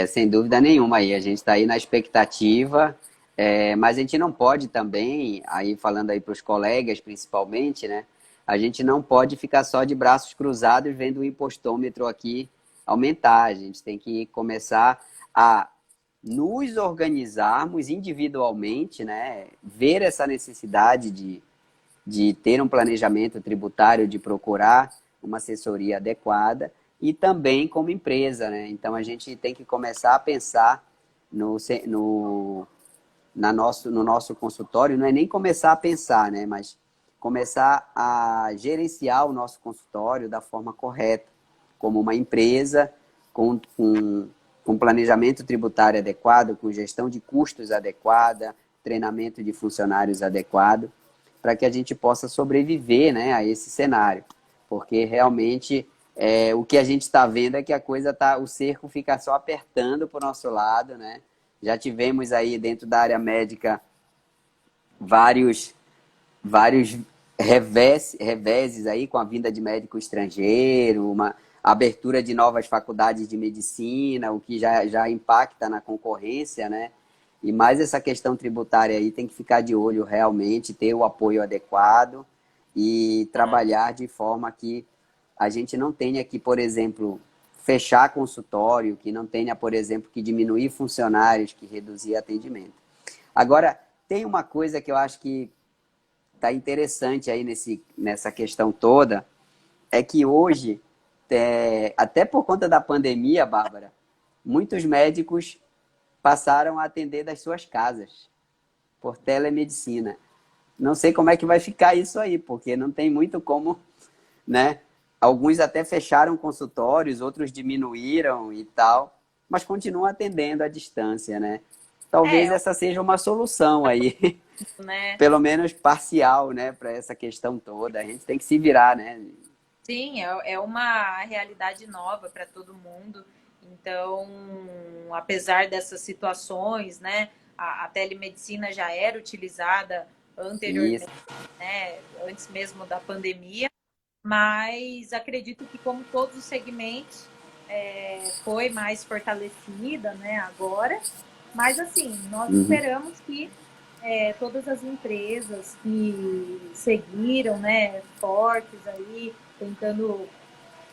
Sem dúvida nenhuma aí, a gente está aí na expectativa, mas a gente não pode também, aí falando aí para os colegas principalmente, né? A gente não pode ficar só de braços cruzados vendo o impostômetro aqui aumentar. A gente tem que começar a nos organizarmos individualmente, né? Ver essa necessidade de ter um planejamento tributário, de procurar uma assessoria adequada e também como empresa, né? Então a gente tem que começar a pensar no nosso consultório, não é nem começar a pensar, né? Mas começar a gerenciar o nosso consultório da forma correta, como uma empresa com planejamento tributário adequado, com gestão de custos adequada, treinamento de funcionários adequado, para que a gente possa sobreviver, né, a esse cenário. Porque realmente o que a gente está vendo é que a coisa tá, o cerco fica só apertando para o nosso lado, né? Já tivemos aí dentro da área médica vários reveses aí com a vinda de médico estrangeiro, uma abertura de novas faculdades de medicina, o que já impacta na concorrência, né? E mais essa questão tributária aí tem que ficar de olho realmente, ter o apoio adequado e trabalhar de forma que a gente não tenha que, por exemplo, fechar consultório, que não tenha, por exemplo, que diminuir funcionários, que reduzir atendimento. Agora, tem uma coisa que eu acho que está interessante aí nessa questão toda, é que hoje, até por conta da pandemia, Bárbara, muitos médicos passaram a atender das suas casas, por telemedicina. Não sei como é que vai ficar isso aí, porque não tem muito como, né? Alguns até fecharam consultórios, outros diminuíram e tal, mas continuam atendendo à distância, né? Talvez É, essa seja uma solução aí, né? pelo menos parcial, né, para essa questão toda. A gente tem que se virar, né? Sim, é uma realidade nova para todo mundo. Então, apesar dessas situações, né, a telemedicina já era utilizada Isso, anteriormente, né, antes mesmo da pandemia, mas acredito que, como todos os segmentos, foi mais fortalecida, né, agora. Mas, assim, nós uhum, esperamos que todas as empresas que seguiram, né, fortes aí, tentando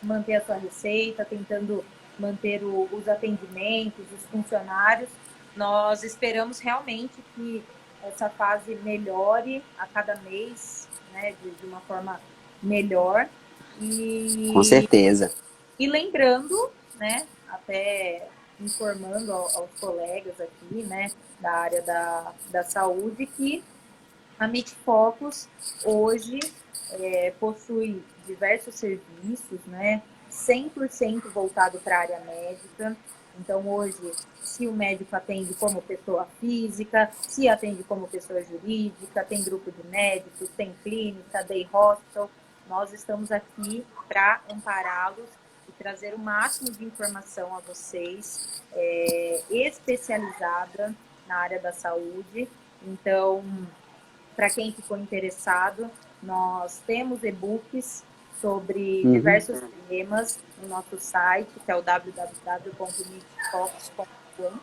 manter a sua receita, tentando manter os atendimentos, os funcionários, nós esperamos realmente que essa fase melhore a cada mês, né, de uma forma melhor. com E, certeza. e lembrando, né, até informando aos colegas aqui, né, da área da saúde, que a Meet Focus hoje possui diversos serviços, né, 100% voltado para a área médica. Então, hoje, se o médico atende como pessoa física, se atende como pessoa jurídica, tem grupo de médicos, tem clínica, day hospital, nós estamos aqui para ampará-los e trazer o máximo de informação a vocês, especializada na área da saúde. Então, para quem ficou interessado, nós temos e-books sobre diversos temas no nosso site, que é o www.midfox.com.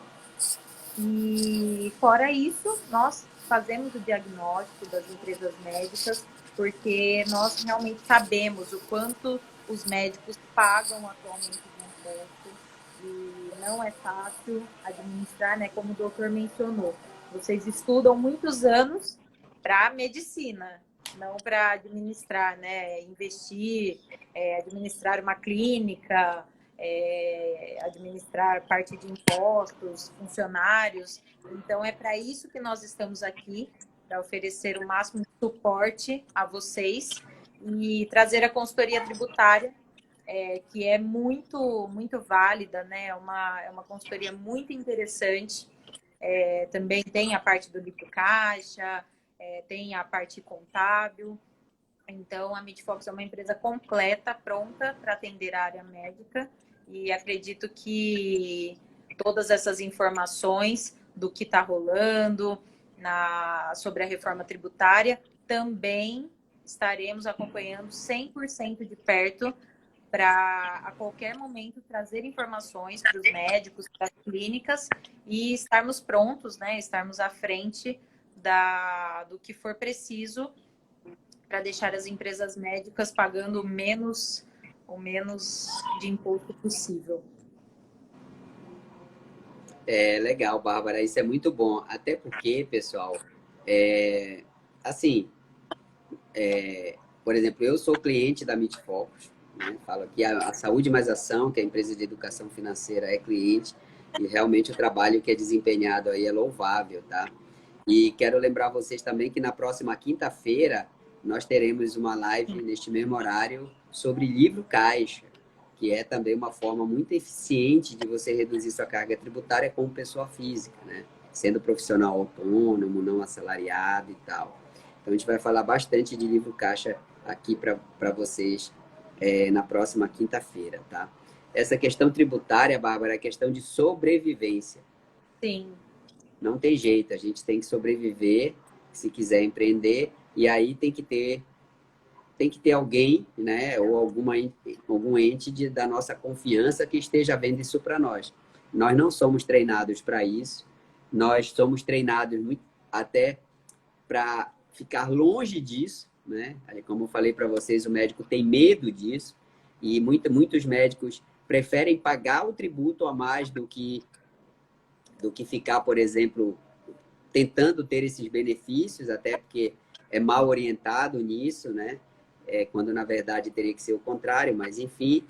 E, fora isso, nós fazemos o diagnóstico das empresas médicas, porque nós realmente sabemos o quanto os médicos pagam atualmente de imposto e não é fácil administrar, né? Como o doutor mencionou. Vocês estudam muitos anos para medicina, não para administrar, né? Investir, administrar uma clínica, administrar parte de impostos, funcionários. Então, é para isso que nós estamos aqui, para oferecer o máximo de suporte a vocês e trazer a consultoria tributária, que é muito, muito válida, né? É uma consultoria muito interessante. Também tem a parte do livro caixa, tem a parte contábil. Então, a Midfox é uma empresa completa, pronta para atender a área médica, e acredito que todas essas informações do que está rolando sobre a reforma tributária também estaremos acompanhando 100% de perto para, a qualquer momento, trazer informações para os médicos, para as clínicas e estarmos prontos, né? Estarmos à frente do que for preciso para deixar as empresas médicas pagando o menos de imposto possível. Legal, Bárbara, isso é muito bom. Até porque, pessoal, é, assim, por exemplo, eu sou cliente da Midfocus, né? Falo aqui a Saúde Mais Ação, que é a empresa de educação financeira, é cliente, e realmente o trabalho que é desempenhado aí é louvável, tá? E quero lembrar vocês também que na próxima quinta-feira nós teremos uma live neste mesmo horário sobre livro caixa, que é também uma forma muito eficiente de você reduzir sua carga tributária como pessoa física, né? Sendo profissional autônomo, não assalariado e tal. Então a gente vai falar bastante de livro caixa aqui para vocês na próxima quinta-feira, tá? Essa questão tributária, Bárbara, é questão de sobrevivência. Sim. Não tem jeito, a gente tem que sobreviver se quiser empreender, e aí tem que ter alguém, né, ou algum ente da nossa confiança que esteja vendo isso para nós. Nós não somos treinados para isso, nós somos treinados até para ficar longe disso, né? Como eu falei para vocês, o médico tem medo disso, e muitos médicos preferem pagar o tributo a mais do que ficar, por exemplo, tentando ter esses benefícios, até porque é mal orientado nisso, né? Quando na verdade teria que ser o contrário, mas enfim,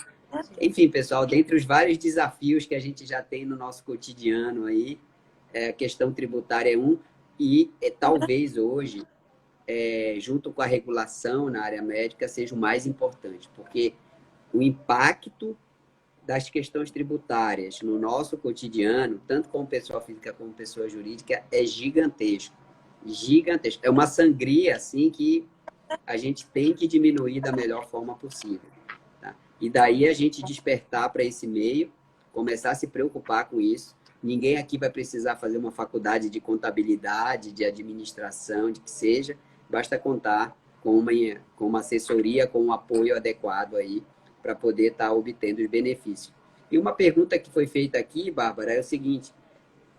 pessoal, dentre os vários desafios que a gente já tem no nosso cotidiano aí, a questão tributária é um, e talvez hoje, junto com a regulação na área médica, seja o mais importante, porque o impacto das questões tributárias no nosso cotidiano, tanto como pessoa física como pessoa jurídica, é gigantesco. Gigantesco. É uma sangria, assim, que a gente tem que diminuir da melhor forma possível. Tá? E daí a gente despertar para esse meio, começar a se preocupar com isso. Ninguém aqui vai precisar fazer uma faculdade de contabilidade, de administração, de que seja. Basta contar com uma assessoria, com um apoio adequado aí para poder estar obtendo os benefícios. E uma pergunta que foi feita aqui, Bárbara, é o seguinte: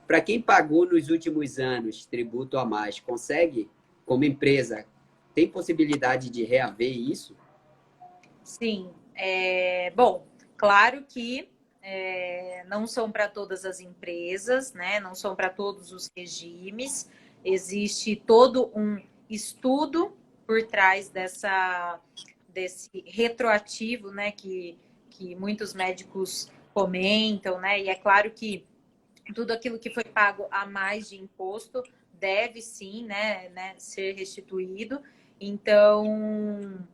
para quem pagou nos últimos anos tributo a mais, consegue, como empresa, tem possibilidade de reaver isso? Sim. Bom, claro que não são para todas as empresas, né? Não são para todos os regimes. Existe todo um estudo por trás desse retroativo, né? Que muitos médicos comentam, né? E é claro que tudo aquilo que foi pago a mais de imposto deve sim, né, ser restituído. Então,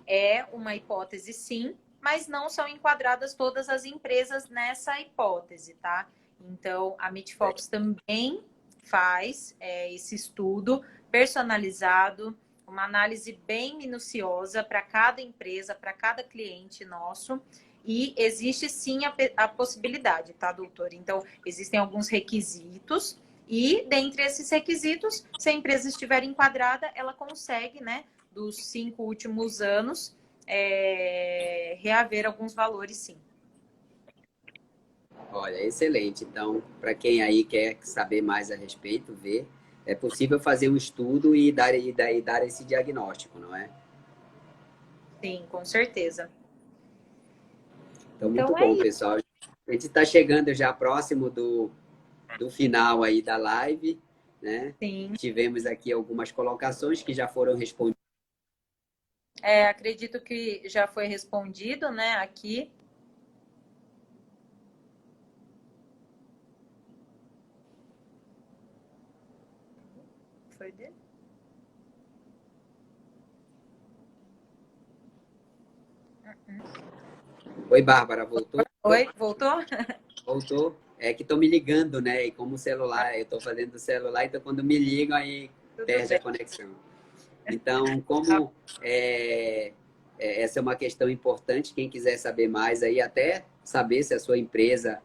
é uma hipótese sim, mas não são enquadradas todas as empresas nessa hipótese, tá? Então, a Mitfox também faz esse estudo personalizado, uma análise bem minuciosa para cada empresa, para cada cliente nosso. E existe sim a possibilidade, tá, doutor? Então, existem alguns requisitos e, dentre esses requisitos, se a empresa estiver enquadrada, ela consegue, né, dos 5 últimos anos, reaver alguns valores, sim. Olha, excelente. Então, para quem aí quer saber mais a respeito, ver, é possível fazer um estudo e dar esse diagnóstico, não é? Sim, com certeza. Então, muito Então é bom, isso. pessoal. A gente está chegando já próximo do final aí da live, né? Sim. Tivemos aqui algumas colocações que já foram respondidas. Acredito que já foi respondido, né, aqui. Foi dele? Oi, Bárbara, voltou? Oi, voltou? Voltou? É que estão me ligando, né? E como o celular, eu estou fazendo do celular, então quando me ligam, aí Tudo perde a bem. conexão. Então, como essa é uma questão importante, quem quiser saber mais aí, até saber se a sua empresa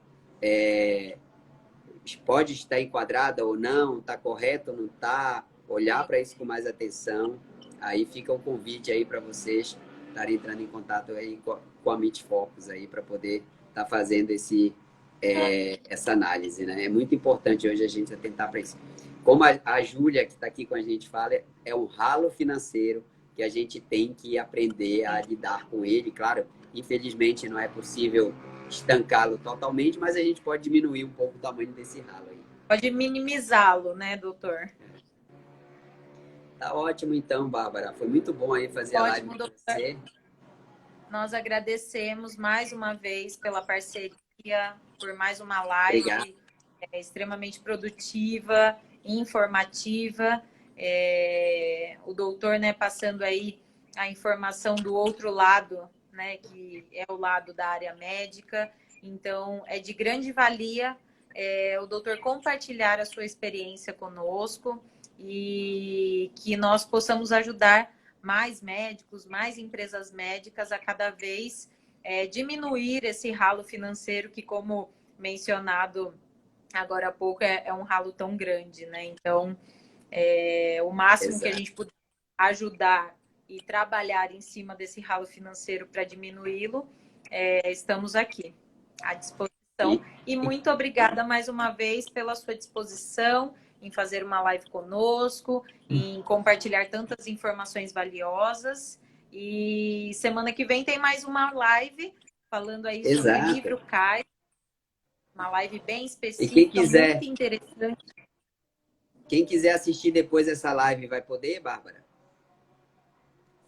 pode estar enquadrada ou não, está correto ou não está, olhar para isso com mais atenção. Aí fica o convite aí para vocês estarem entrando em contato aí com a Meet Focus aí para poder estar fazendo essa análise, né? É muito importante hoje a gente atentar para isso. Como a Júlia, que está aqui com a gente, fala, é um ralo financeiro que a gente tem que aprender a lidar com ele. Claro, infelizmente não é possível estancá-lo totalmente, mas a gente pode diminuir um pouco o tamanho desse ralo aí. Pode minimizá-lo, né, doutor? Tá ótimo então, Bárbara. Foi muito bom aí fazer a live Ótimo, com doutor. você. Nós agradecemos mais uma vez pela parceria, por mais uma Obrigado. live extremamente produtiva, informativa. O doutor, né, passando aí a informação do outro lado, né, que é o lado da área médica. Então, é de grande valia o doutor compartilhar a sua experiência conosco e que nós possamos ajudar mais médicos, mais empresas médicas a cada vez diminuir esse ralo financeiro que, como mencionado agora há pouco, é um ralo tão grande, né? Então, o máximo que a gente puder ajudar e trabalhar em cima desse ralo financeiro para diminuí-lo, estamos aqui à disposição. E muito obrigada mais uma vez pela sua disposição em fazer uma live conosco, em compartilhar tantas informações valiosas. E semana que vem tem mais uma live falando aí sobre o livro CAI, uma live bem específica, muito interessante. Quem quiser assistir depois essa live vai poder, Bárbara?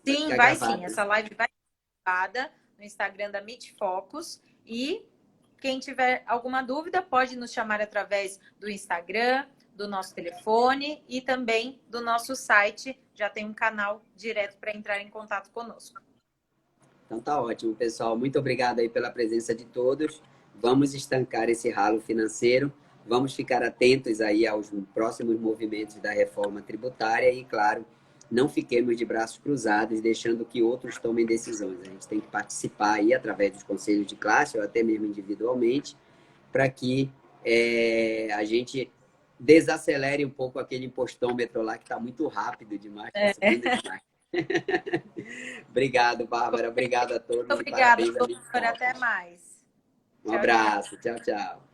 Sim, vai sim. Essa live vai ser gravada no Instagram da Meet Focus. E quem tiver alguma dúvida pode nos chamar através do Instagram, do nosso telefone e também do nosso site. Já tem um canal direto para entrar em contato conosco. Então tá ótimo, pessoal. Muito obrigado aí pela presença de todos. Vamos estancar esse ralo financeiro. Vamos ficar atentos aí aos próximos movimentos da reforma tributária e, claro, não fiquemos de braços cruzados, deixando que outros tomem decisões. A gente tem que participar aí através dos conselhos de classe ou até mesmo individualmente, para que a gente desacelere um pouco aquele impostômetro lá que está muito rápido demais, está subindo demais. Obrigado, Bárbara. Obrigado a todos. Muito obrigada, doutor. Até mais. Um abraço. Tchau, tchau.